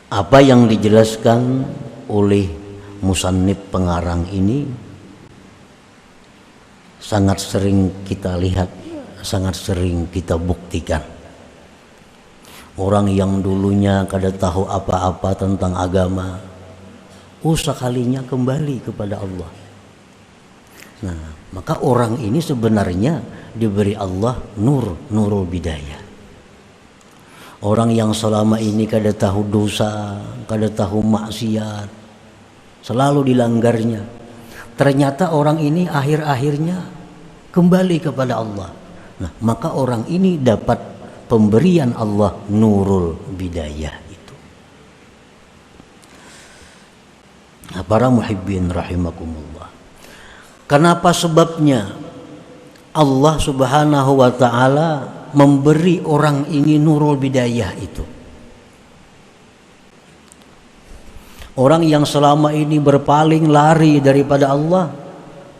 Apa yang dijelaskan oleh musannif pengarang ini sangat sering kita lihat, sangat sering kita buktikan. Orang yang dulunya kada tahu apa-apa tentang agama, sekalinya kembali kepada Allah. Nah, maka orang ini sebenarnya diberi Allah nurul bidayah. Orang yang selama ini kada tahu dosa, kada tahu maksiat, selalu dilanggarnya, ternyata orang ini akhir-akhirnya kembali kepada Allah. Nah, maka orang ini dapat pemberian Allah nurul bidayah itu. Nah, para muhibbin rahimakumullah. Kenapa sebabnya Allah Subhanahu wa ta'ala memberi orang ini nurul bidayah itu? Orang yang selama ini berpaling lari daripada Allah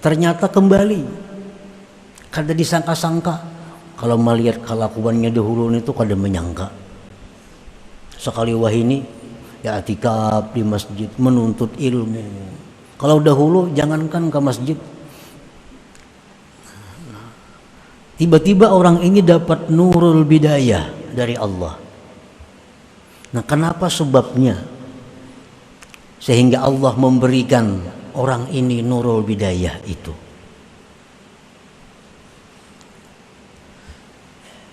ternyata kembali. Kada disangka-sangka. Kalau melihat kelakuannya dahulu itu kada menyangka. Sekali wahini ya atikaf di masjid menuntut ilmu. Kalau dahulu jangankan ke masjid, tiba-tiba orang ini dapat nurul bidayah dari Allah. Nah, kenapa sebabnya sehingga Allah memberikan orang ini nurul bidayah itu?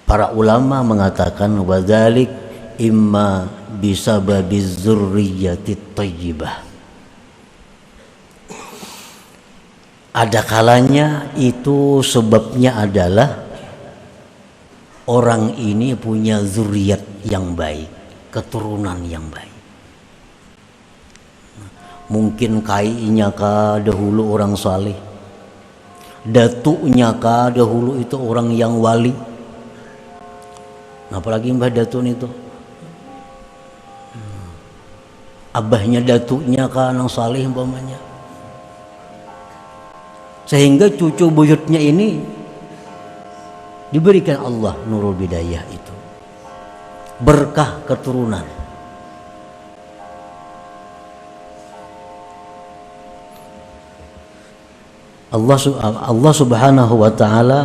Para ulama mengatakan wadzalik imma bisababiz dzurriyyatit thayyibah. Ada kalanya itu sebabnya adalah orang ini punya zuriat yang baik, keturunan yang baik. Mungkin kainya kah dahulu orang saleh, datuknya kah dahulu itu orang yang wali. Apalagi mbah datun itu, abahnya datuknya kah nang saleh umpamanya. Sehingga cucu buyutnya ini diberikan Allah nurul bidayah itu, berkah keturunan. Allah Subhanahu wa ta'ala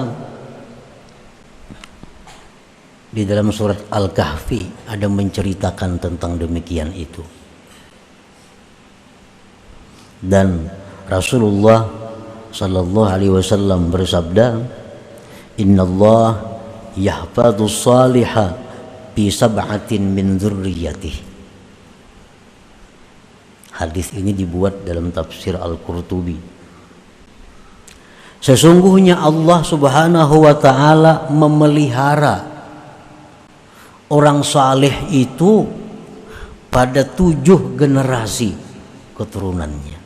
di dalam surat Al-Kahfi ada menceritakan tentang demikian itu. Dan Rasulullah sallallahu alaihi wasallam bersabda, "Innallah yahfadzus salihah bi sab'atin min dzurriyyatihi." Hadis ini dibuat dalam tafsir Al-Qurtubi. Sesungguhnya Allah Subhanahu wa ta'ala memelihara orang saleh itu pada 7 generasi keturunannya.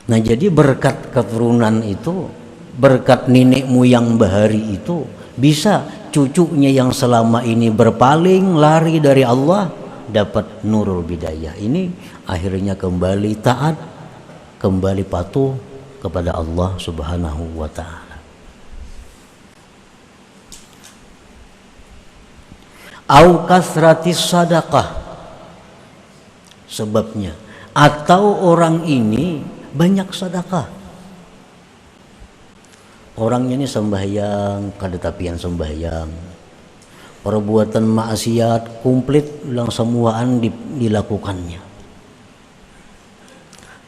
Nah, jadi berkat keturunan itu, berkat nenek moyang bahari itu, bisa cucunya yang selama ini berpaling lari dari Allah dapat nurul bidayah. Ini akhirnya kembali taat, kembali patuh kepada Allah Subhanahu wa ta'ala. Au kasratis sadaqah, sebabnya, atau orang ini banyak sedekah. Orangnya ini sembahyang, kada tapian sembahyang. Perbuatan maksiat komplit ulang semuaan dilakukannya.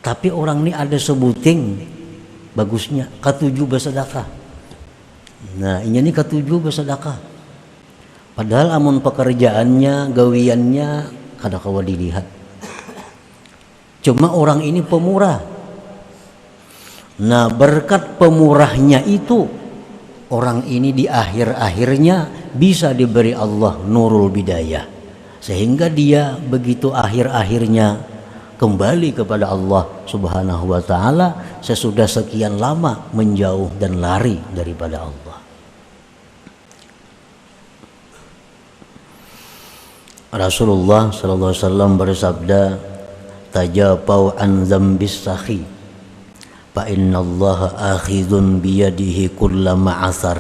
Tapi orang ini ada sebuting bagusnya ketujuh bersedekah. Nah, ini ketujuh bersedekah. Padahal amun pekerjaannya, gawiannya kada kawa dilihat. Cuma orang ini pemurah. Nah, berkat pemurahnya itu orang ini di akhir-akhirnya bisa diberi Allah nurul bidayah, sehingga dia begitu akhir-akhirnya kembali kepada Allah Subhanahu wa ta'ala sesudah sekian lama menjauh dan lari daripada Allah. Rasulullah sallallahu alaihi wasallam bersabda, tajapau an dzambis sakhi fa innallaha akhidun biyadihi kulla ma'asar.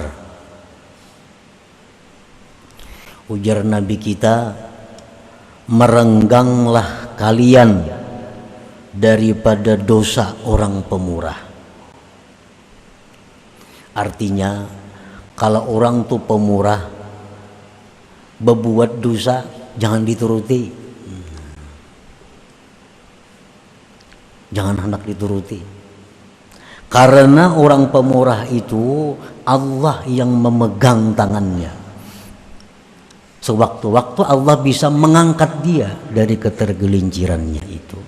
Ujar Nabi kita, merengganglah kalian daripada dosa orang pemurah. Artinya kalau orang tuh pemurah berbuat dosa jangan dituruti, jangan hendak dituruti. Karena orang pemurah itu Allah yang memegang tangannya. Sewaktu-waktu Allah bisa mengangkat dia dari ketergelincirannya itu.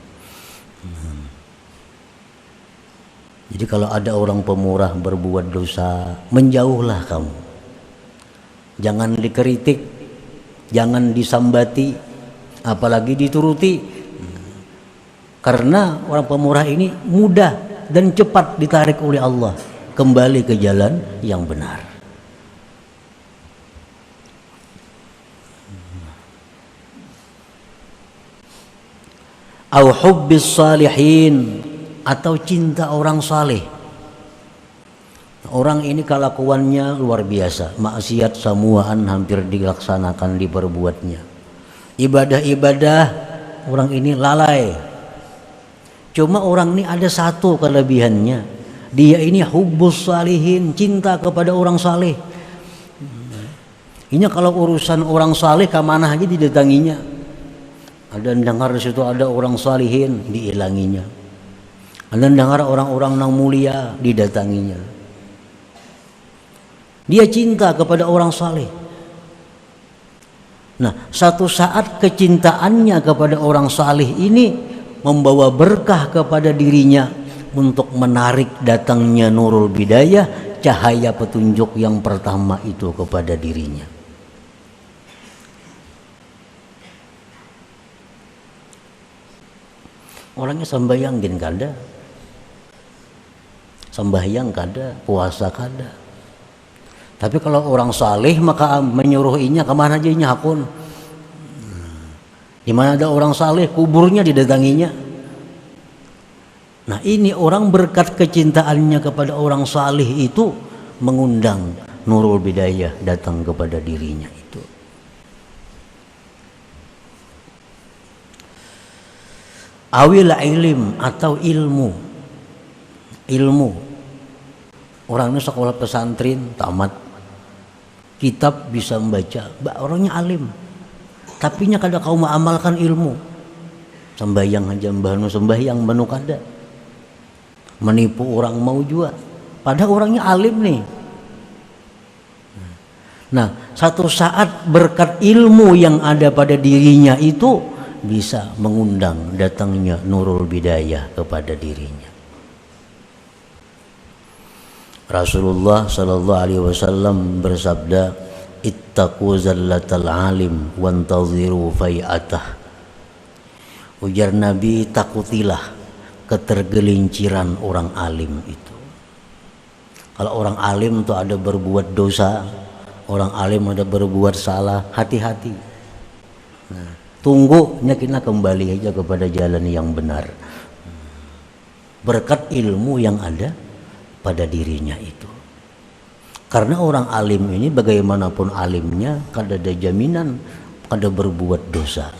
Jadi kalau ada orang pemurah berbuat dosa, menjauhlah kamu. Jangan dikritik, jangan disambati, apalagi dituruti. Karena orang pemurah ini mudah dan cepat ditarik oleh Allah kembali ke jalan yang benar. Au hubbis salihin, atau cinta orang saleh. Orang ini kelakuannya luar biasa, maksiat semuaan hampir dilaksanakan, diperbuatnya. Ibadah-ibadah orang ini lalai. Cuma orang ini ada satu kelebihannya, dia ini hubbus salihin, cinta kepada orang saleh. Ini kalau urusan orang saleh kemana aja didatanginya. Ada dengar di situ ada orang salihin, diilanginya. Ada dengar orang-orang yang mulia, didatanginya. Dia cinta kepada orang saleh. Nah, satu saat kecintaannya kepada orang saleh ini membawa berkah kepada dirinya untuk menarik datangnya nurul bidayah, cahaya petunjuk yang pertama itu kepada dirinya. Orangnya sembahyang gin kada, sembahyang kada, puasa kada. Tapi kalau orang saleh maka menyuruhinya kemana aja hakun. Di mana ada orang saleh kuburnya didatanginya. Nah ini orang berkat kecintaannya kepada orang saleh itu mengundang nurul bidayah datang kepada dirinya itu. Awil ilm, atau ilmu. Orangnya sekolah pesantren tamat, kitab bisa membaca, orangnya alim, tapi nya kada kau mengamalkan ilmu. Sembahyang aja mbahnu sembahyang banu kada, menipu orang mau juga, padahal orangnya alim nih. Nah satu saat berkat ilmu yang ada pada dirinya itu bisa mengundang datangnya nurul bidayah kepada dirinya. Rasulullah sallallahu alaihi wasallam bersabda, ittaqu zallatal alim wantaziru fai'atah. Ujar Nabi, takutilah ketergelinciran orang alim itu. Kalau orang alim tuh ada berbuat dosa, orang alim ada berbuat salah, hati-hati. Nah, tunggu kita kembali aja kepada jalan yang benar berkat ilmu yang ada pada dirinya itu. Karena orang alim ini bagaimanapun alimnya kada ada jaminan kada berbuat dosa.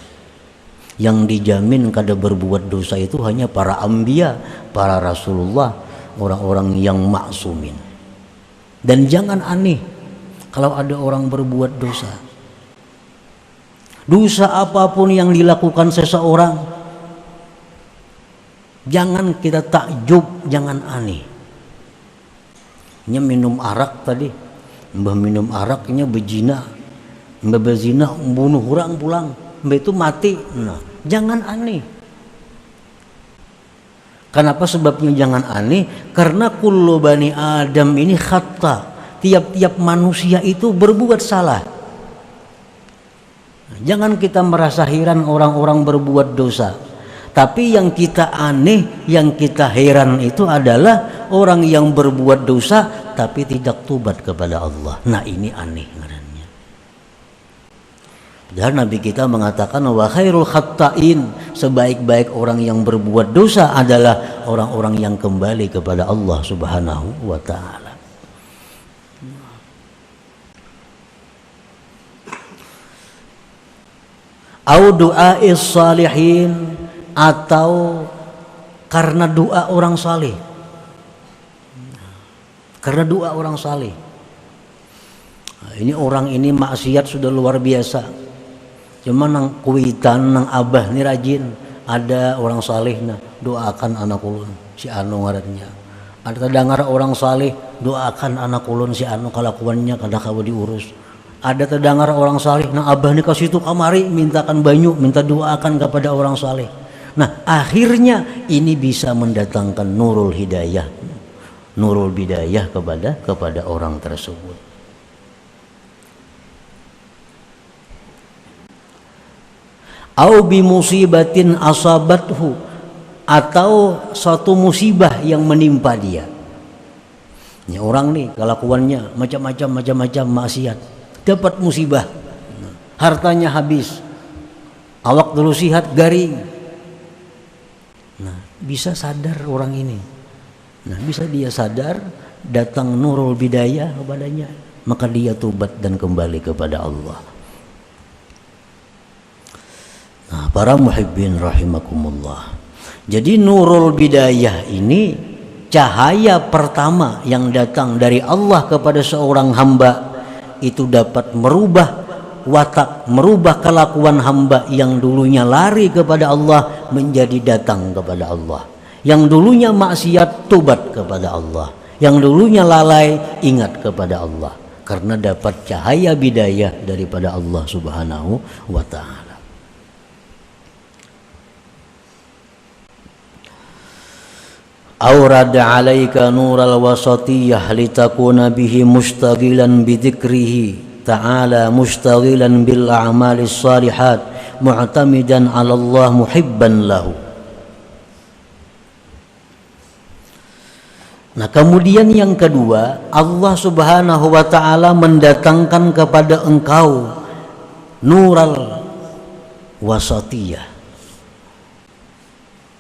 Yang dijamin kada berbuat dosa itu hanya para anbiya, para rasulullah, orang-orang yang maksumin. Dan jangan aneh kalau ada orang berbuat dosa. Dosa apapun yang dilakukan seseorang, jangan kita takjub, jangan aneh. Nya minum arak tadi, mbah minum araknya bezina, mbah bezina bunuh orang pulang, mbah itu mati. Nah, jangan aneh. Kenapa sebabnya jangan aneh? Karena kullu bani Adam ini khata. Tiap-tiap manusia itu berbuat salah. Jangan kita merasa heran orang-orang berbuat dosa. Tapi yang kita aneh, yang kita heran itu adalah orang yang berbuat dosa tapi tidak tobat kepada Allah. Nah ini aneh ngarannya. Dan Nabi kita mengatakan wa khairul khatta'in, sebaik-baik orang yang berbuat dosa adalah orang-orang yang kembali kepada Allah Subhanahu wa taala. au du'ais salihin, atau karena doa orang saleh. Karena doa orang saleh. Nah, ini orang ini maksiat sudah luar biasa. Cuma nang kuitan nang abah ini rajin. Ada orang saleh nah doakan anak ulun si anu ngarannya. Ada terdengar orang saleh doakan anak ulun si anu kalakuannya kada kawa diurus. Ada terdengar orang saleh nang abah ni kasih tu kamari mintakan banyu, minta doakan kepada orang saleh. Nah, akhirnya ini bisa mendatangkan nurul hidayah, nurul bidayah kepada orang tersebut. Au bi musibatin asabathu, atau suatu musibah yang menimpa dia. Ini orang nih kelakuannya macam-macam maksiat, dapat musibah, hartanya habis, awak dulu sihat garing. Nah, bisa sadar orang ini. Nah, bisa dia sadar, datang nurul bidayah kepadanya, maka dia tobat dan kembali kepada Allah. Nah, para muhibbin rahimakumullah. Jadi nurul bidayah ini cahaya pertama yang datang dari Allah kepada seorang hamba, itu dapat merubah watak, merubah kelakuan hamba yang dulunya lari kepada Allah menjadi datang kepada Allah. Yang dulunya maksiat tobat kepada Allah. Yang dulunya lalai ingat kepada Allah. Karena dapat cahaya bidayah daripada Allah Subhanahu wa ta'ala. Aurada alaika nural wasatiyah litakuna bihi mustaghilan bidzikrihi ta'ala mustaghilan bil a'malis salihat mu'tamidan 'ala Allah muhibban lahu. Nah, kemudian yang kedua, Allah Subhanahu wa ta'ala mendatangkan kepada engkau nural wasatiyah.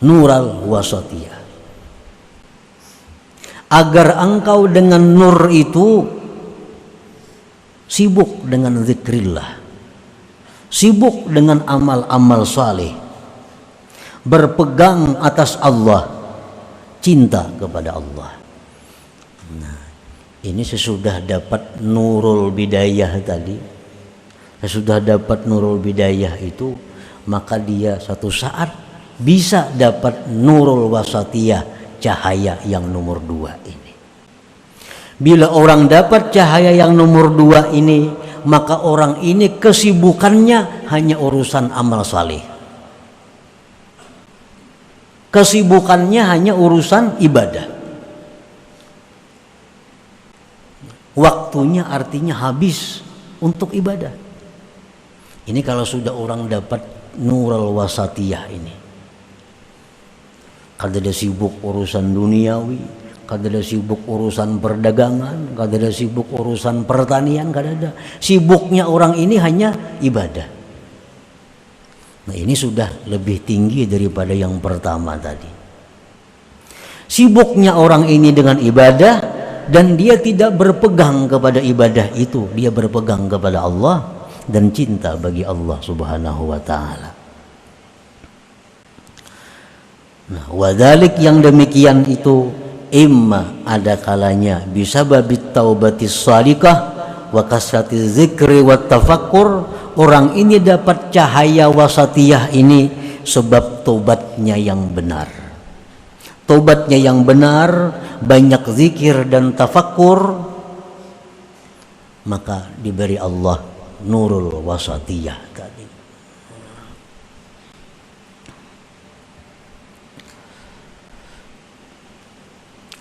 Nural wasatiyah. Agar engkau dengan nur itu sibuk dengan zikrillah, sibuk dengan amal-amal saleh, berpegang atas Allah, cinta kepada Allah. Nah, ini sesudah dapat nurul bidayah tadi, sesudah dapat nurul bidayah itu, maka dia satu saat bisa dapat nurul wasatiyah, cahaya yang nomor 2 ini. Bila orang dapat cahaya yang nomor 2 ini, maka orang ini kesibukannya hanya urusan amal saleh. Kesibukannya hanya urusan ibadah. Waktunya artinya habis untuk ibadah. Ini kalau sudah orang dapat nurul wasatiyah ini. Kada sibuk urusan duniawi, kada sibuk urusan perdagangan, kada sibuk urusan pertanian, kada ada. Sibuknya orang ini hanya ibadah. Nah, ini sudah lebih tinggi daripada yang pertama tadi. Sibuknya orang ini dengan ibadah dan dia tidak berpegang kepada ibadah itu, dia berpegang kepada Allah dan cinta bagi Allah Subhanahu wa ta'ala. Nah, wadalik yang demikian itu imma ada kalanya bisa babit taubatis salikah wa kasratiz zikri wat tafakkur, orang ini dapat cahaya wasatiyah ini sebab tobatnya yang benar. Tobatnya yang benar, banyak zikir dan tafakkur, maka diberi Allah nurul wasatiyah tadi.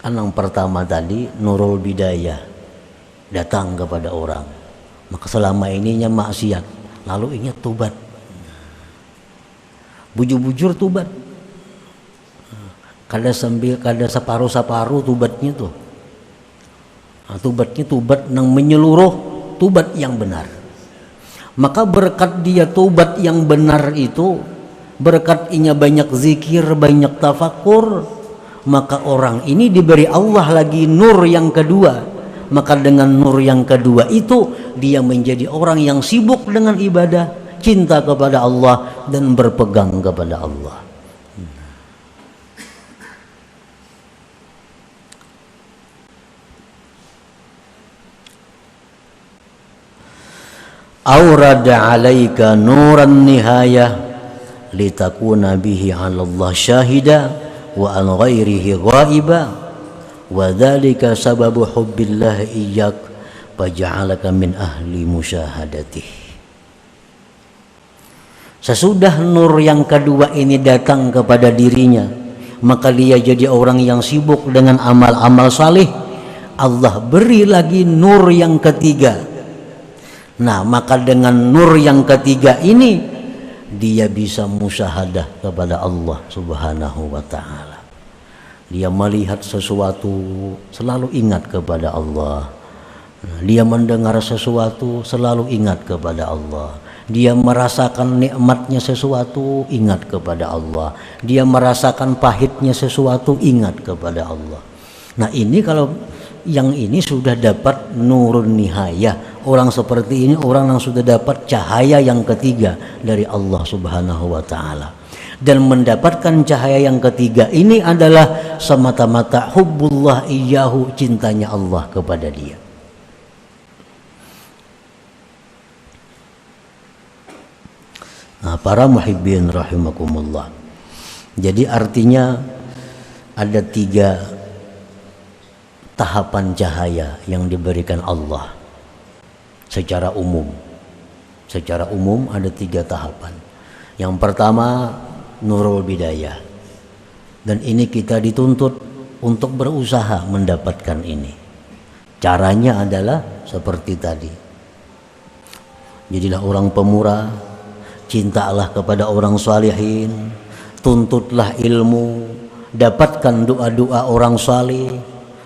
Yang pertama tadi nurul bidayah datang kepada orang, maka selama ininya maksiat, lalu ingat tobat, bujur-bujur tobat, kada separuh tobatnya tuh. Nah, tobatnya tobat yang menyeluruh, tobat yang benar. Maka berkat dia tobat yang benar itu, berkat inya banyak zikir, banyak tafakur, maka orang ini diberi Allah lagi nur yang kedua. Maka dengan nur yang kedua itu dia menjadi orang yang sibuk dengan ibadah, cinta kepada Allah dan berpegang kepada Allah. Aurada alaika nuran nihayah litakuna bihi 'ala Allah syahida wa an ghairihi ghaiba wa dzalika sababu hubbillah iyyak faj'alaka min ahli musyahadatih. Sesudah nur yang kedua ini datang kepada dirinya, maka dia jadi orang yang sibuk dengan amal-amal saleh. Allah beri lagi nur yang ketiga. Nah, maka dengan nur yang ketiga ini dia bisa musyahadah kepada Allah Subhanahu wa ta'ala. Dia melihat sesuatu selalu ingat kepada Allah. Dia mendengar sesuatu selalu ingat kepada Allah. Dia merasakan nikmatnya sesuatu ingat kepada Allah. Dia merasakan pahitnya sesuatu ingat kepada Allah. Nah, ini kalau yang ini sudah dapat nurun nihayah. Orang seperti ini orang yang sudah dapat cahaya yang ketiga dari Allah Subhanahu wa ta'ala. Dan mendapatkan cahaya yang ketiga ini adalah semata-mata hubbullah iyyahu, cintanya Allah kepada dia. Nah, para muhibbin rahimakumullah. Jadi artinya ada 3 tahapan cahaya yang diberikan Allah secara umum. Secara umum ada 3 tahapan. Yang pertama nurul bidayah, dan ini kita dituntut untuk berusaha mendapatkan ini. Caranya adalah seperti tadi, jadilah orang pemurah, cintalah kepada orang salihin, tuntutlah ilmu, dapatkan doa-doa orang salih,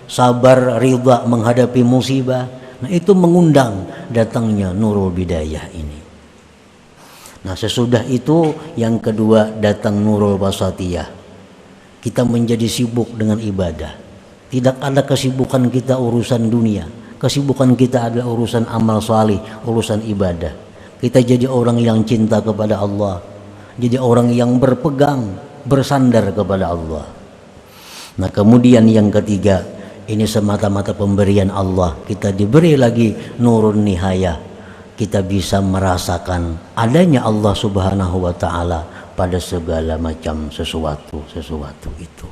sabar ridha menghadapi musibah. Nah, itu mengundang datangnya nurul bidayah ini. Nah, sesudah itu yang kedua datang nurul wasatiyah. Kita menjadi sibuk dengan ibadah. Tidak ada kesibukan kita urusan dunia. Kesibukan kita adalah urusan amal salih, urusan ibadah. Kita jadi orang yang cinta kepada Allah. Jadi orang yang berpegang, bersandar kepada Allah. Nah, kemudian yang ketiga, ini semata-mata pemberian Allah. Kita diberi lagi nurun nihayah. Kita bisa merasakan adanya Allah Subhanahu wa ta'ala pada segala macam sesuatu itu.